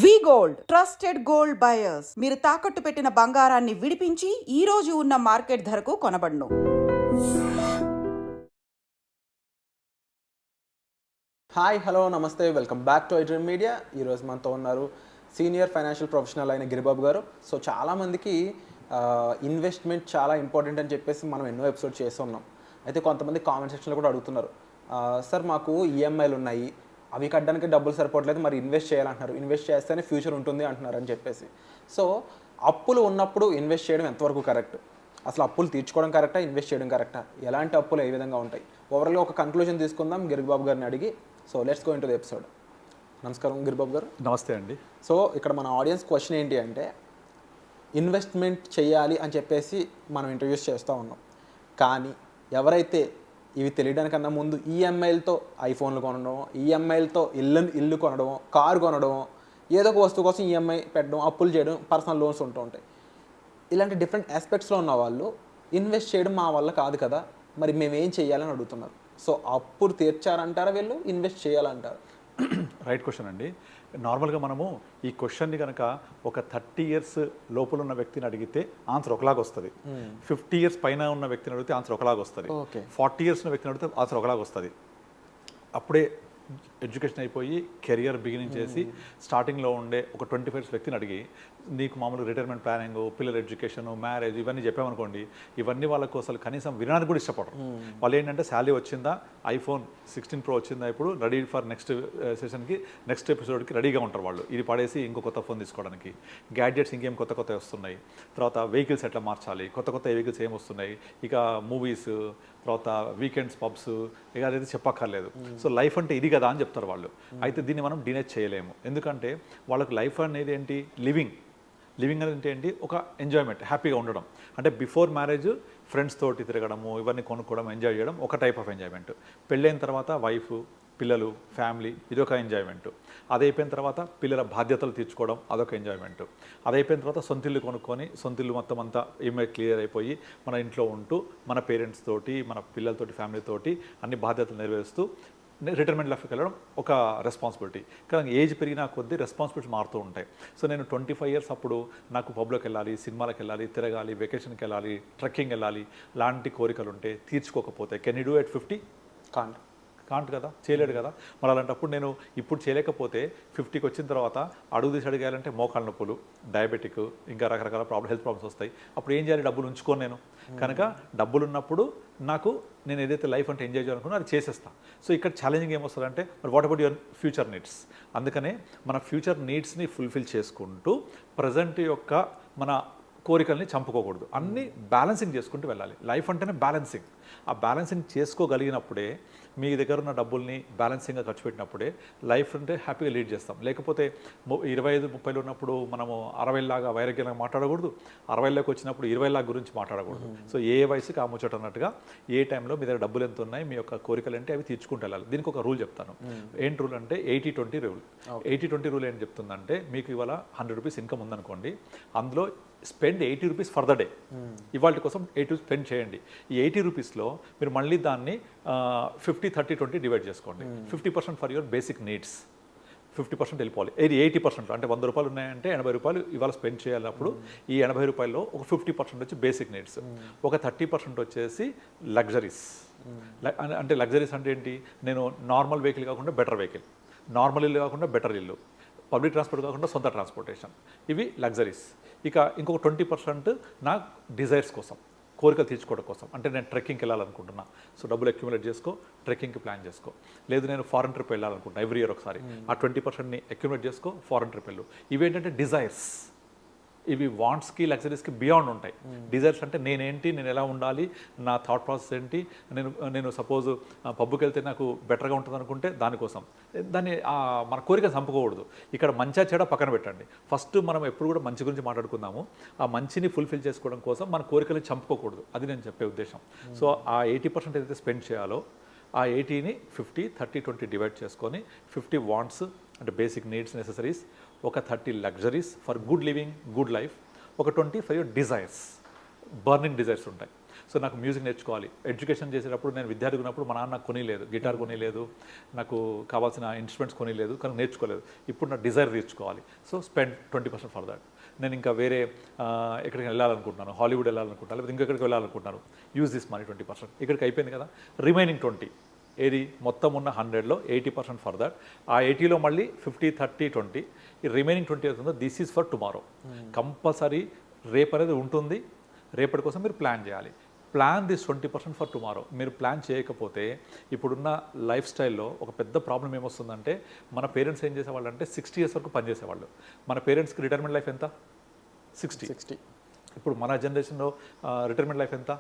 వి gold trusted gold buyers. మీరు తాకట్టు పెట్టిన బంగారాన్ని విడిపించి ఈ రోజు ఉన్న మార్కెట్ ధరకు కొనబడును. హాయ్, హలో, నమస్తే, welcome back to iDream media. ఈరోజు మనతో ఉన్నారు సీనియర్ ఫైనాన్షియల్ ప్రొఫెషనల్ అయిన గిరిబాబు గారు. సో చాలామందికి ఇన్వెస్ట్మెంట్ చాలా ఇంపార్టెంట్ అని చెప్పేసి మనం ఎన్నో ఎపిసోడ్ చేస్తున్నాం. అయితే కొంతమంది కామెంట్ సెక్షన్లో కూడా అడుగుతున్నారు, సార్ మాకు ఈఎంఐలు ఉన్నాయి, అవి కట్టడానికి డబ్బులు సరిపోవట్లేదు, మరి ఇన్వెస్ట్ చేయాలంటున్నారు, ఇన్వెస్ట్ చేస్తేనే ఫ్యూచర్ ఉంటుంది అంటున్నారు అని చెప్పేసి. సో అప్పులు ఉన్నప్పుడు ఇన్వెస్ట్ చేయడం ఎంతవరకు కరెక్ట్? అసలు అప్పులు తీర్చుకోవడం కరెక్టా, ఇన్వెస్ట్ చేయడం కరెక్టా? ఎలాంటి అప్పులు ఏ విధంగా ఉంటాయి? ఓవరాల్గా ఒక కన్క్లూజన్ తీసుకుందాం గిరిబాబు గారిని అడిగి. So let's go into the episode. నమస్కారం గిరిబాబు గారు. నమస్తే అండి. సో ఇక్కడ మన ఆడియన్స్ క్వశ్చన్ ఏంటి అంటే, ఇన్వెస్ట్మెంట్ చేయాలి అని చెప్పేసి మనం ఇంటర్వ్యూస్ చేస్తూ ఉన్నాం, కానీ ఎవరైతే ఇవి తెలియడానికన్నా ముందు ఈఎంఐలతో ఐఫోన్లు కొనడం, ఈఎంఐలతో ఇల్లు కొనడం, కారు కొనడం, ఏదో ఒక వస్తువు కోసం ఈఎంఐ పెట్టడం, అప్పులు చేయడం, పర్సనల్ లోన్స్ ఉంటూ ఉంటాయి. ఇలాంటి డిఫరెంట్ ఆస్పెక్ట్స్లో ఉన్న వాళ్ళు ఇన్వెస్ట్ చేయడం మా వల్ల కాదు కదా, మరి మేము ఏం చేయాలని అడుగుతున్నారు. సో అప్పులు తీర్చారంటారా వీళ్ళు, ఇన్వెస్ట్ చేయాలంటారు? రైట్ క్వశ్చన్ అండి. నార్మల్గా మనము ఈ క్వశ్చన్ని కనుక ఒక 30 years లోపల ఉన్న వ్యక్తిని అడిగితే ఆన్సర్ ఒకలాగా వస్తుంది. 50 years పైన ఉన్న వ్యక్తిని అడిగితే ఆన్సర్ ఒకలాగా వస్తుంది. 40 years ఉన్న వ్యక్తిని అడిగితే ఆన్సర్ ఒకలాగా వస్తుంది. అప్పుడే ఎడ్యుకేషన్ అయిపోయి కెరియర్ బిగినింగ్ చేసి స్టార్టింగ్లో ఉండే ఒక 25 years వ్యక్తిని అడిగి నీకు మామూలు రిటైర్మెంట్ ప్లానింగ్, పిల్లల ఎడ్యుకేషన్, మ్యారేజ్ ఇవన్నీ చెప్పామనుకోండి, ఇవన్నీ వాళ్ళకు అసలు కనీసం వినడానికి కూడా ఇష్టపడరు. వాళ్ళు ఏంటంటే శాలరీ వచ్చిందా, ఐఫోన్ 16 Pro వచ్చిందా, ఇప్పుడు రెడీ ఫర్ నెక్స్ట్ సెషన్కి, నెక్స్ట్ ఎపిసోడ్కి రెడీగా ఉంటారు వాళ్ళు. ఇది పడేసి ఇంకో కొత్త ఫోన్ తీసుకోవడానికి. గ్యాడ్జెట్స్ ఇంకేం కొత్త కొత్త వస్తున్నాయి, తర్వాత వెహికల్స్ ఎట్లా మార్చాలి, కొత్త కొత్త వెహికల్స్ ఏం వస్తున్నాయి, ఇక మూవీస్, తర్వాత వీకెండ్స్, పబ్స్, ఇక అదైతే చెప్పక్కర్లేదు. సో లైఫ్ అంటే ఇది కదా అని చెప్తారు వాళ్ళు. అయితే దీన్ని మనం డినైజ్ చేయలేము. ఎందుకంటే వాళ్ళకు లైఫ్ అనేది ఏంటి, లివింగ్ అనేది ఏంటి, ఒక ఎంజాయ్మెంట్, హ్యాపీగా ఉండడం. అంటే బిఫోర్ మ్యారేజ్ ఫ్రెండ్స్ తోటి తిరగడము, ఇవన్నీ కొనుక్కోవడం, ఎంజాయ్ చేయడం ఒక టైప్ ఆఫ్ ఎంజాయ్మెంట్. పెళ్ళైన తర్వాత వైఫ్, పిల్లలు, ఫ్యామిలీ, ఇదొక ఎంజాయ్మెంట్. అదైపోయిన తర్వాత పిల్లల బాధ్యతలు తీర్చుకోవడం, అదొక ఎంజాయ్మెంట్. అదైపోయిన తర్వాత సొంతిల్లు కొనుక్కొని, సొంతిల్లు మొత్తం అంతా ఈమెయిల్ క్లియర్ అయిపోయి మన ఇంట్లో ఉంటూ మన పేరెంట్స్ తోటి, మన పిల్లలతోటి, ఫ్యామిలీతోటి అన్ని బాధ్యతలు నెరవేరుస్తూ రిటైర్మెంట్ లైఫ్కి వెళ్ళడం ఒక రెస్పాన్సిబిలిటీ. కానీ ఏజ్ పెరిగినా కొద్దీ రెస్పాన్సిబిలిటీస్ మారుతూ ఉంటాయి. సో నేను 25 years అప్పుడు నాకు పబ్లోకి వెళ్ళాలి, సినిమాలకు వెళ్ళాలి, తిరగాలి, వెకేషన్కి వెళ్ళాలి, ట్రెక్కింగ్ వెళ్ళాలి, లాంటి కోరికలు ఉంటే తీర్చుకోకపోతే can you do at 50? Can't కదా, చేయలేడు కదా. మరి అలాంటప్పుడు నేను ఇప్పుడు చేయలేకపోతే 50కి వచ్చిన తర్వాత అడుగు తీసి అడిగాలంటే మోకాళ్ళ నొప్పులు, డయాబెటిక్, ఇంకా రకరకాల హెల్త్ ప్రాబ్లమ్స్ వస్తాయి. అప్పుడు ఏం చేయాలి, డబ్బులు ఉంచుకోను నేను. కనుక డబ్బులు ఉన్నప్పుడు నాకు నేను ఏదైతే లైఫ్ అంటే ఎంజాయ్ చేయాలనుకున్నా అది చేసేస్తాను. సో ఇక్కడ ఛాలెంజింగ్ ఏమొస్తుందంటే, మరి what about your future needs? అందుకనే మన ఫ్యూచర్ నీడ్స్ని ఫుల్ఫిల్ చేసుకుంటూ ప్రజెంట్ యొక్క మన కోరికల్ని చంపుకోకూడదు, అన్నీ బ్యాలెన్సింగ్ చేసుకుంటూ వెళ్ళాలి. లైఫ్ అంటేనే బ్యాలెన్సింగ్. ఆ బ్యాలెన్సింగ్ చేసుకోగలిగినప్పుడే, మీ దగ్గర ఉన్న డబ్బుల్ని బ్యాలెన్సింగ్గా ఖర్చు పెట్టినప్పుడే లైఫ్ అంటే హ్యాపీగా లీడ్ చేస్తాం. లేకపోతే 25-30 ఉన్నప్పుడు మనము 60 లాగా వైరాగ్యంగా మాట్లాడకూడదు, 60లోకి వచ్చినప్పుడు 20 లాగా గురించి మాట్లాడకూడదు. సో ఏ వయసుకి ఆ ముచ్చట అన్నట్టుగా ఏ టైంలో మీ దగ్గర డబ్బులు ఎంత ఉన్నాయి, మీ యొక్క కోరికలు ఏంటి, అవి తీర్చుకుంటూ వెళ్ళాలి. దీనికి ఒక రూల్ చెప్తాను. ఏంటి రూల్ అంటే 80-20 రూల్. 80-20 రూల్ ఏం చెప్తుందంటే, మీకు ఇవాళ 100 rupees ఇన్కమ్ ఉందనుకోండి, అందులో spend 80 rupees for the day. ఇవాళ కోసం 80 స్పెండ్ చేయండి. ఈ 80 rupeesలో మీరు మళ్ళీ దాన్ని 50-30-20 డివైడ్ చేసుకోండి. 50% ఫర్ యువర్ బేసిక్ నీడ్స్, 50% వెళ్ళిపోవాలి. ఇది 80%, అంటే 100 రూపాయలు ఉన్నాయంటే 80 రూపాయలు ఇవాళ స్పెండ్ చేయాలన్నప్పుడు ఈ 80 రూపాయల్లో ఒక 50% వచ్చి బేసిక్ నీడ్స్, ఒక 30% వచ్చేసి లగ్జరీస్. అంటే లగ్జరీస్ అంటే ఏంటి, నేను నార్మల్ వెహికల్ కాకుండా బెటర్ వెహికల్, నార్మల్ ఇల్లు కాకుండా బెటర్ ఇల్లు, పబ్లిక్ ట్రాన్స్పోర్ట్ కాకుండా సొంత ట్రాన్స్పోర్టేషన్, ఇవి లగ్జరీస్. ఇక ఇంకొక 20% నా డిజైర్స్ కోసం, కోరికలు తీర్చుకోవడం కోసం. అంటే నేను ట్రెక్కింగ్కి వెళ్ళాలనుకుంటున్నా, సో డబ్బులు అక్యుములేట్ చేసుకో, ట్రెక్కింగ్కి ప్లాన్ చేసుకో. లేదు నేను ఫారెన్ ట్రిప్ వెళ్ళాలనుకుంటున్నా, ఎవ్రీ ఇయర్ ఒకసారి, ఆ 20%ని అక్యుములేట్ చేసుకో, ఫారెన్ ట్రిప్ వెళ్ళు. ఇవేంటంటే డిజైర్స్. ఇవి వాంట్స్కి, లగ్జరీస్కి బియాండ్ ఉంటాయి. డిజైర్స్ అంటే నేనేంటి, నేను ఎలా ఉండాలి, నా థాట్ ప్రాసెస్ ఏంటి, నేను సపోజ్ పబ్కి వెళ్తే నాకు బెటర్గా ఉంటుంది అనుకుంటే దానికోసం. దాన్ని మన కోరిక చంపుకోకూడదు. ఇక్కడ మంచిగా చెడ పక్కన పెట్టండి. ఫస్ట్ మనం ఎప్పుడు కూడా మంచి గురించి మాట్లాడుకుందాము. ఆ మంచిని ఫుల్ఫిల్ చేసుకోవడం కోసం మన కోరికలు చంపుకోకూడదు, అది నేను చెప్పే ఉద్దేశం. సో ఆ 80% ఏదైతే స్పెండ్ చేయాలో ఆ 80ని 50-30-20 డివైడ్ చేసుకొని, 50 వాంట్స్ అంటే బేసిక్ నీడ్స్, నెసెసరీస్, ఒక 30 luxuries for good living, good life, ఒక 20 for your desires, burning desires ఉంటాయి. సో నాకు మ్యూజిక్ నేర్చుకోవాలి. ఎడ్యుకేషన్ చేసేటప్పుడు నేను విద్యార్థి ఉన్నప్పుడు మా నాన్న నాకు కొనిలేదు, గిటార్ కొనిలేదు, నాకు కావాల్సిన ఇన్స్ట్రుమెంట్స్ కొనిలేదు, కానీ నేర్చుకోలేదు. ఇప్పుడు నా డిజైర్ తీర్చుకోవాలి. So spend 20% for that. నేను ఇంకా వేరే ఎక్కడికి వెళ్ళాలనుకుంటున్నాను, హాలీవుడ్ వెళ్ళాలనుకుంటున్నాను, లేకపోతే ఇంకెక్కడికి వెళ్ళాలనుకుంటున్నాను. Use this money 20%. ఇక్కడికి అయిపోయింది కదా, రిమైనింగ్ 20 ఏది మొత్తం ఉన్న 100లో 80% ఫర్ దట్. ఆ 80లో మళ్ళీ 50, 30, 20. ఈ రిమైనింగ్ 20 అవుతుందో this is for tomorrow. Compulsory రేపు అనేది ఉంటుంది. రేపటి కోసం మీరు ప్లాన్ చేయాలి. Plan this 20% for tomorrow. మీరు ప్లాన్ చేయకపోతే ఇప్పుడున్న లైఫ్ స్టైల్లో ఒక పెద్ద ప్రాబ్లం ఏమొస్తుందంటే, మన పేరెంట్స్ ఏం చేసేవాళ్ళు అంటే 60 years వరకు పనిచేసేవాళ్ళు. మన పేరెంట్స్కి రిటైర్మెంట్ లైఫ్ ఎంత? 60. ఇప్పుడు మన జనరేషన్లో రిటైర్మెంట్ లైఫ్ ఎంత?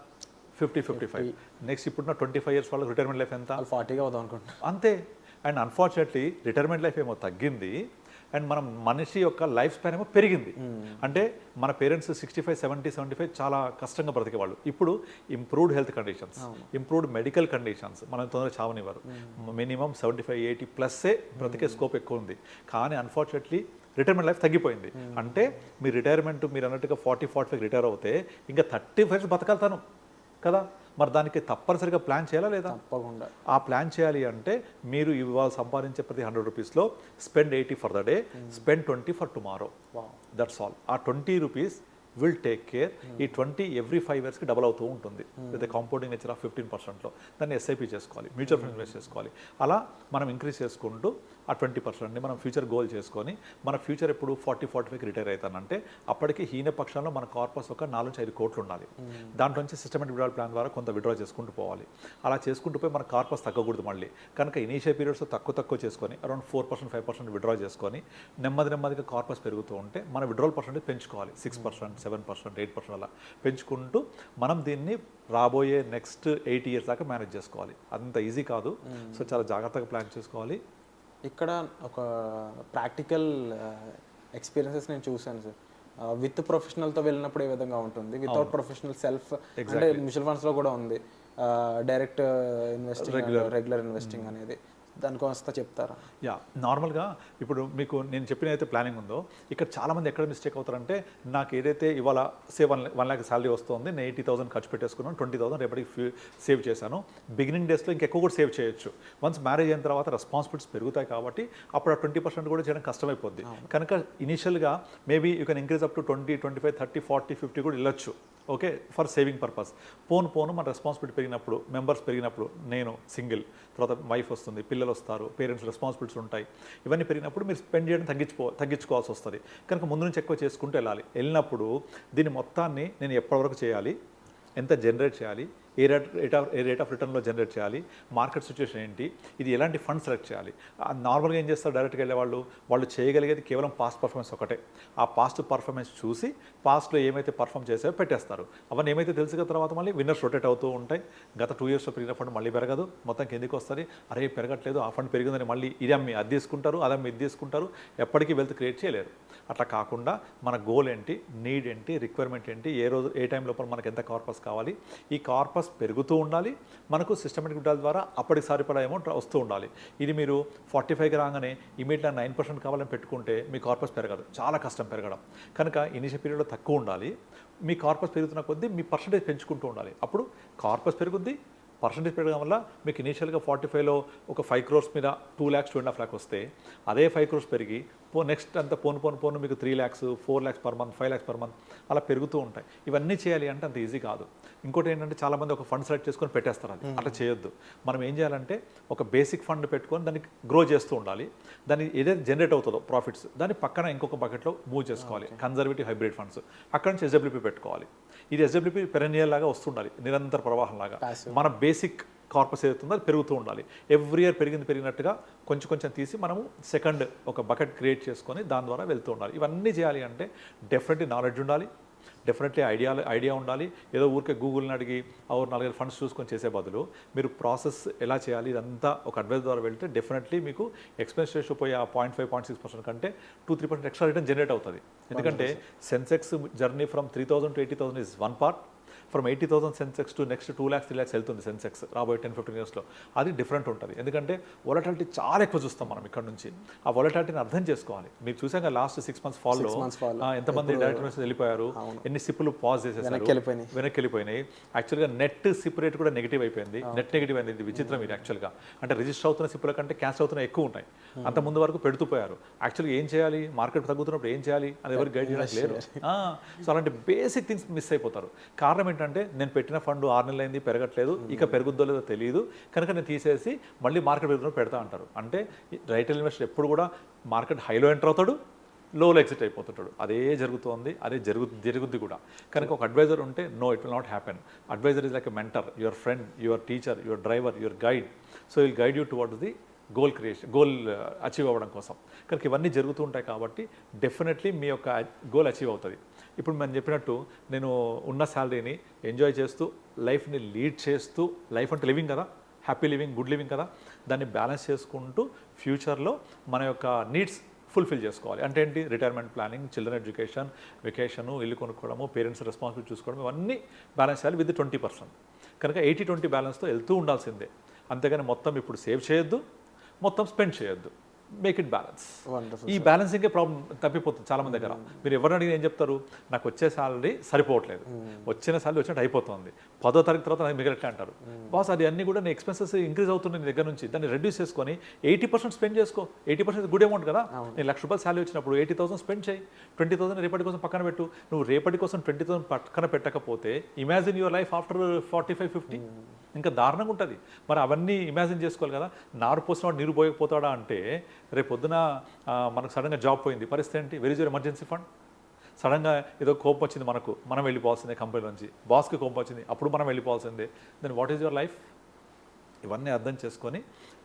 50-55. నెక్స్ట్ ఇప్పుడున్న 25 years వాళ్ళకి రిటైర్మెంట్ లైఫ్ ఎంత? 40గా అవుదాం అనుకుంటున్నాను. అంతే. అండ్ అన్ఫార్చునేట్లీ రిటైర్మెంట్ లైఫ్ ఏమో తగ్గింది, అండ్ మనం మనిషి యొక్క లైఫ్ స్పాన్ ఏమో పెరిగింది. అంటే మన పేరెంట్స్ 65, 70, 75 చాలా కష్టంగా బ్రతికేవాళ్ళు. ఇప్పుడు improved health conditions, improved medical conditions మనం తొందరగా చావనివ్వరు. మినిమం 75, 80 ప్లస్సే బ్రతికే స్కోప్ ఎక్కువ ఉంది. కానీ అన్ఫార్చునేట్లీ రిటైర్మెంట్ లైఫ్ తగ్గిపోయింది. అంటే మీ రిటైర్మెంట్ మీరు అన్నట్టుగా 40-45 రిటైర్ అవుతే ఇంకా 35 బతకలుతాను కదా. మరి దానికి తప్పనిసరిగా ప్లాన్ చేయాలా లేదా? తప్పకుండా. ఆ ప్లాన్ చేయాలి అంటే మీరు ఇవాళ సంపాదించే ప్రతి 100 రూపీస్లో spend 80 for the day, spend 20 for tomorrow. That's all. ఆ 20 రూపీస్ విల్ టేక్ కేర్. ఈ 20 ఎవ్రీ 5 yearsకి డబల్ అవుతూ ఉంటుంది. లేదా కాంపౌండింగ్ నేచర్ ఆఫ్ 15%లో దాన్ని ఎస్ఐపి చేసుకోవాలి, మ్యూచువల్ ఫండ్ ఇన్వెస్ట్ చేసుకోవాలి. అలా మనం ఇంక్రీజ్ చేసుకుంటూ ఆ 20%ని మనం ఫ్యూచర్ గోల్ చేసుకొని, మన ఫ్యూచర్ ఎప్పుడు 40-45కి రిటైర్ అవుతానంటే అప్పటికి హీన పక్షంలో మన కార్పస్ ఒక 4-5 కోట్లు ఉండాలి. దాంట్లో నుంచి సిస్టమేటిక్ విడ్రాల్ ప్లాన్ ద్వారా కొంత విడ్రా చేసుకుంటూ పోవాలి. అలా చేసుకుంటూ పోయి మన కార్పస్ తగ్గకూడదు మళ్ళీ. కనుక ఇనీషియల్ పీరియడ్స్లో తక్కువ చేసుకొని అరౌండ్ 4%, 5% విడ్రా చేసుకొని నెమ్మదిగా కార్పస్ పెరుగుతూ ఉంటే మన విడ్రాల్ పర్సెంటేజ్ పెంచుకోవాలి. 6%, 7%, 8% అలా పెంచుకుంటూ మనం దీన్ని రాబోయే నెక్స్ట్ 8 years దాకా మేనేజ్ చేసుకోవాలి. అంత ఈజీ కాదు. సో చాలా జాగ్రత్తగా ప్లాన్ చేసుకోవాలి. ఇక్కడ ఒక ప్రాక్టికల్ ఎక్స్పీరియన్సెస్ నేను చూశాను సార్. విత్ ప్రొఫెషనల్తో వెళ్ళినప్పుడు ఏ విధంగా ఉంటుంది, వితౌట్ ప్రొఫెషనల్ సెల్ఫ్ అంటే మ్యూచువల్ ఫండ్స్లో కూడా ఉంది డైరెక్ట్ ఇన్వెస్టింగ్, రెగ్యులర్ ఇన్వెస్టింగ్ అనేది. దానికోసం చెప్తారా? యా, నార్మల్గా ఇప్పుడు మీకు నేను చెప్పిన అయితే ప్లానింగ్ ఉందో, ఇక్కడ చాలామంది ఎక్కడ మిస్టేక్ అవుతారంటే, నాకు ఏదైతే ఇవాళ 1 lakh శాలరీ వస్తుంది, నేను 80,000 ఖర్చు పెట్టేసుకున్నాను, 20,000 రేపటికి సేవ్ చేశాను. బిగినింగ్ డేస్లో ఇంకెక్కువ కూడా సేవ్ చేయొచ్చు. వన్స్ మ్యారేజ్ అయిన తర్వాత రెస్పాన్సిబిలిటీస్ పెరుగుతాయి కాబట్టి అప్పుడు ఆ 20% కూడా చేయడం కష్టమైపోద్ది. కనుక ఇనీషియల్గా maybe you can increase up to 20, 25, 30, 40, 50 కూడా వెళ్ళొచ్చు. Okay, for saving purpose. పోను మన రెస్పాన్సిబిలిటీ పెరిగినప్పుడు, మెంబర్స్ పెరిగినప్పుడు, నేను సింగిల్, తర్వాత వైఫ్ వస్తుంది, పిల్లలు వస్తారు, పేరెంట్స్ రెస్పాన్సిబిలిటీస్ ఉంటాయి, ఇవన్నీ పెరిగినప్పుడు మీరు స్పెండ్ చేయడం తగ్గించుకోవాల్సి వస్తుంది. కనుక ముందు నుంచి ఎక్కువ చేసుకుంటూ వెళ్ళినప్పుడు దీని మొత్తాన్ని నేను ఎప్పటివరకు చేయాలి, ఎంత జనరేట్ చేయాలి, ఏ రేట్ ఆఫ్ రిటర్న్లో జనరేట్ చేయాలి, మార్కెట్ సిచ్యువేషన్ ఏంటి, ఇది ఎలాంటి ఫండ్ సెలెక్ట్ చేయాలి. నార్మల్గా ఏం చేస్తారు, డైరెక్ట్గా వెళ్ళేవాళ్ళు వాళ్ళు చేయగలిగేది కేవలం పాస్ట్ పర్ఫార్మెన్స్ ఒకటే. ఆ పాస్ట్ పర్ఫార్మెన్స్ చూసి పాస్ట్లో ఏమైతే పర్ఫామ్ చేసావో పెట్టేస్తారు. అవన్నీ ఏమైతే తెలిసిన తర్వాత మళ్ళీ విన్నర్స్ రొటేట్ అవుతూ ఉంటాయి. గత 2 yearsలో పెరిగిన ఫండ్ మళ్ళీ పెరగదు, మొత్తం కిందికి వస్తుంది. అరే పెరగట్లేదు, ఆ ఫండ్ పెరిగిందని మళ్ళీ ఇది అమ్మి అది తీసుకుంటారు, అదమ్మి ఇది తీసుకుంటారు, ఎప్పటికీ వెల్త్ క్రియేట్ చేయలేరు. అట్లా కాకుండా మన గోల్ ఏంటి, నీడ్ ఏంటి, రిక్వైర్మెంట్ ఏంటి, ఏ టైం లోపల మనకు ఎంత కార్పస్ కావాలి, ఈ కార్పస్ పెరుగుతూ ఉండాలి, మనకు సిస్టమేటిక్ విడ్రాల్ ద్వారా అప్పటికి సరిపడా అమౌంట్ వస్తూ ఉండాలి. ఇది మీరు 45కి రాగానే ఇమీడియట్గా 9% కావాలని పెట్టుకుంటే మీ కార్పస్ పెరగదు, చాలా కష్టం పెరగడం. కనుక ఇనిషియల్ పీరియడ్లో తక్కువ ఉండాలి, మీ కార్పస్ పెరుగుతున్న కొద్దీ మీ పర్సంటేజ్ పెంచుకుంటూ ఉండాలి. అప్పుడు కార్పస్ పెరుగుద్ది, పర్సంటేజ్ పెరగడం వల్ల మీకు ఇనీషియల్గా 45లో ఒక 5 crores మీద 2 lakhs, 2.5 lakh వస్తే అదే 5 crores పెరిగి నెక్స్ట్ అంతా పోను మీకు 3 lakhs, 4 lakhs per month, 5 lakhs per month అలా పెరుగుతూ ఉంటాయి. ఇవన్నీ చేయాలి అంటే అంత ఈజీ కాదు. ఇంకోటి ఏంటంటే చాలామంది ఒక ఫండ్ సెలెక్ట్ చేసుకొని పెట్టేస్తారు, అది అట్లా చేయొద్దు. మనం ఏం చేయాలంటే ఒక బేసిక్ ఫండ్ పెట్టుకొని దాన్ని గ్రో చేస్తూ ఉండాలి. దాన్ని ఏదైతే జనరేట్ అవుతుందో ప్రాఫిట్స్ దాన్ని పక్కన ఇంకొక బకెట్లో మూవ్ చేసుకోవాలి. కన్జర్వేటివ్ హైబ్రిడ్ ఫండ్స్, అక్కడ నుంచి ఎస్డబ్ల్యూపీ పెట్టుకోవాలి. ఇది ఎస్డబ్ల్యూపీ పెరెనియల్ లాగా వస్తుండాలి, నిరంతర ప్రవాహం లాగా. మన బేసిక్ కార్పస్ ఏదైతుందో అది పెరుగుతూ ఉండాలి. ఎవ్రీ ఇయర్ పెరిగినట్టుగా కొంచెం తీసి మనము సెకండ్ ఒక బకెట్ క్రియేట్ చేసుకొని దాని ద్వారా వెళ్తూ ఉండాలి. ఇవన్నీ చేయాలి అంటే డెఫినెట్లీ నాలెడ్జ్ ఉండాలి, డెఫినెట్లీ ఐడియా ఉండాలి. ఏదో ఊరికే గూగుల్ని అడిగి 4 ఫండ్స్ చూసుకొని చేసే బదులు మీరు ప్రాసెస్ ఎలా చేయాలి ఇదంతా ఒక అడ్వైస్ ద్వారా వెళ్తే డెఫినెట్లీ మీకు ఎక్స్పెన్స్ రేషియో పోయి ఆ 0.5, 0.6% కంటే 2-3% ఎక్స్ట్రా రిటర్న్ జనరేట్ అవుతుంది. ఎందుకంటే Sensex journey from 3,000 to 80,000 is one part, from 80,000 Sensex to next 2 lakhs 3 lakhs వెళ్తుంది సెన్సెక్స్ రాబోయే 10-15 yearsలో. అది డిఫరెంట్ ఉంటుంది, ఎందుకంటే వొలటాలిటీ చాలా ఎక్కువ చూస్తాం మనం ఇక్కడ నుంచి. ఆ వొలటాలిటీని అర్థం చేసుకోవాలి. మీరు చూసాక లాస్ట్ 6 months ఫాల్లో ఎంతమంది డైరెక్ట్ ఇన్వెస్టర్స్ వెళ్ళిపోయారు, ఎన్ని సిప్పులు పాజ్ చేసేసారు, వెనక్కి వెళ్ళిపోయినాయి. యాక్చువల్గా నెట్ సిప్ రేట్ కూడా నెగిటివ్ అయిపోయింది, నెట్ నెగిటివ్ అనేది విచిత్రం. ఇది యాక్చువల్గా అంటే రిజిస్టర్ అవుతున్న సిప్పుల కంటే క్యాన్సిల్ అవుతున్న ఎక్కువ ఉన్నాయి. అంత ముందు వరకు పెడుతూ పోయారు. యాక్చువల్గా ఏం చేయాలి, మార్కెట్ తగ్గుతున్నప్పుడు ఏం చేయాలి అని ఎవరు గైడ్ చేయడానికి లేరు. సో అలాంటి బేసిక్ థింగ్స్ మిస్ అయిపోతారు. కారణం ఏంటంటే నేను పెట్టిన ఫండ్ 6 నెలలు అయింది పెరగట్లేదు, ఇక పెరుగుద్దో లేదో తెలియదు కనుక నేను తీసేసి మళ్ళీ మార్కెట్ పెరుగుతున్నప్పుడు పెడతా అంటారు. అంటే రైటల్ ఇన్వెస్టర్ ఎప్పుడు కూడా మార్కెట్ హైలో ఎంటర్ అవుతాడు, లోలో ఎగ్జిట్ అయిపోతుంటాడు. అదే జరుగుతుంది, అదే జరుగుద్ది కూడా. కనుక ఒక అడ్వైజర్ ఉంటే no, it will not happen. Adviser is like a mentor, your friend, your teacher, your driver, your guide. So will guide you towards the goal achieve అవ్వడం కోసం. కనుక ఇవన్నీ జరుగుతూ ఉంటాయి కాబట్టి డెఫినెట్లీ మీ యొక్క గోల్ అచీవ్ అవుతుంది. ఇప్పుడు మనం చెప్పినట్టు నేను ఉన్న శాలరీని ఎంజాయ్ చేస్తూ లైఫ్ని లీడ్ చేస్తూ, లైఫ్ అంటే లివింగ్ కదా, హ్యాపీ లివింగ్, గుడ్ లివింగ్ కదా, దాన్ని బ్యాలెన్స్ చేసుకుంటూ ఫ్యూచర్లో మన యొక్క నీడ్స్ ఫుల్ఫిల్ చేసుకోవాలి. అంటే ఏంటి, retirement planning, children education, vacation, ఇల్లు కొనుక్కోవడము, పేరెంట్స్ రెస్పాన్సిబిలిటీ చూసుకోవడం, ఇవన్నీ బ్యాలెన్స్ చేయాలి విత్ 20%. కనుక 80-20 బ్యాలెన్స్తో వెళ్తూ ఉండాల్సిందే. అంతేగాని మొత్తం ఇప్పుడు సేవ్ చేయొద్దు, మొత్తం స్పెండ్ చేయొద్దు. Make it balance. ఈ బ్యాలెన్సింగే ప్రాబ్లం తప్పిపోతుంది చాలా మంది దగ్గర. మీరు ఎవరిని అడిగిన ఏం చెప్తారు, నాకు వచ్చే శాలరీ సరిపోవట్లేదు, వచ్చిన శాలరీ వచ్చినట్టు అయిపోతుంది, 10వ తారీఖు తర్వాత నాకు మిగలట్లే అంటారు. బాస్ అది అన్నీ కూడా నీ ఎక్స్పెన్సెస్ ఇంక్రీజ్ అవుతుంది నీ దగ్గర నుంచి, దాన్ని రెడ్యూస్ చేసుకొని 80% స్పెండ్ చేసుకో. 80% గుడ్ అమౌంట్ కదా. నేను ₹1,00,000 శాలరీ వచ్చినప్పుడు 80,000 స్పెండ్ చేయి, 20,000 రేపటి కోసం పక్కన పెట్టు. నువ్వు రేపటి కోసం 20,000 పక్కన పెట్టకపోతే ఇమాజిన్ యువర్ లైఫ్ ఆఫ్టర్ 45-50 ఇంకా దారుణంగా ఉంటుంది. మరి అవన్నీ ఇమాజిన్ చేసుకోవాలి కదా. నారు పోసిన వాడు నీరు పోయకపోతాడా అంటే, రేపు పొద్దున మనకు సడన్గా జాబ్ పోయింది, పరిస్థితి ఏంటి? Where is your emergency fund? సడన్గా ఏదో కోపం వచ్చింది మనకు, మనం వెళ్ళిపోవాల్సిందే కంపెనీ నుంచి, బాస్కి కోపం వచ్చింది, అప్పుడు మనం వెళ్ళిపోవాల్సిందే. Then what is your life? ఇవన్నీ అర్థం చేసుకొని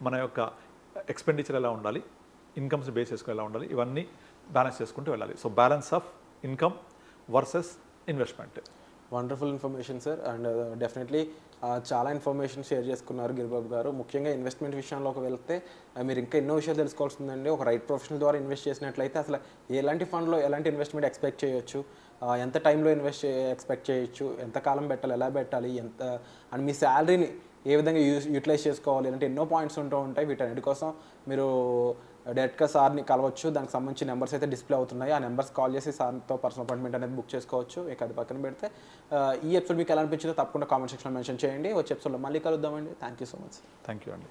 మన యొక్క ఎక్స్పెండిచర్ ఎలా ఉండాలి, ఇన్కమ్స్ బేస్ చేసుకొని ఎలా ఉండాలి, ఇవన్నీ బ్యాలెన్స్ చేసుకుంటూ వెళ్ళాలి. So balance of income versus investment. Wonderful information sir. And definitely చాలా ఇన్ఫర్మేషన్ షేర్ చేసుకున్నారు గిరిబాబు గారు. ముఖ్యంగా ఇన్వెస్ట్మెంట్ విషయంలోకి వెళ్తే మీరు ఇంకా ఎన్నో విషయాలు తెలుసుకోవాల్సిందండి. ఒక రైట్ ప్రొఫెషనల్ ద్వారా ఇన్వెస్ట్ చేసినట్లయితే అసలు ఎలాంటి ఫండ్లో ఎలాంటి ఇన్వెస్ట్మెంట్ ఎక్స్పెక్ట్ చేయొచ్చు, ఎంత టైంలో ఎక్స్పెక్ట్ చేయొచ్చు, ఎంత కాలం పెట్టాలి, ఎలా పెట్టాలి, ఎంత అండ్ మీ శాలరీని ఏ విధంగా యూటిలైజ్ చేసుకోవాలి, ఇలాంటి ఎన్నో పాయింట్స్ ఉంటూ ఉంటాయి. వీటన్నిటి కోసం మీరు డైరెక్ట్గా సార్ని కలవచ్చు. దానికి సంబంధించిన నెంబర్స్ అయితే డిస్ప్లే అవుతున్నాయి. ఆ నెంబర్స్ కాల్ చేసి సార్తో పర్సనల్ అపాయింట్మెంట్ అనేది బుక్ చేసుకోవచ్చు. ఇక అది పక్కన పెడితే ఈ ఎపిసోడ్ మీకు ఎలా అనిపించిందో తప్పకుండా కామెంట్ సెక్షన్లో మెన్షన్ చేయండి. వచ్చే ఎపిసోడ్లో మళ్ళీ కలుద్దామండి. Thank you so much. Thank you అండి.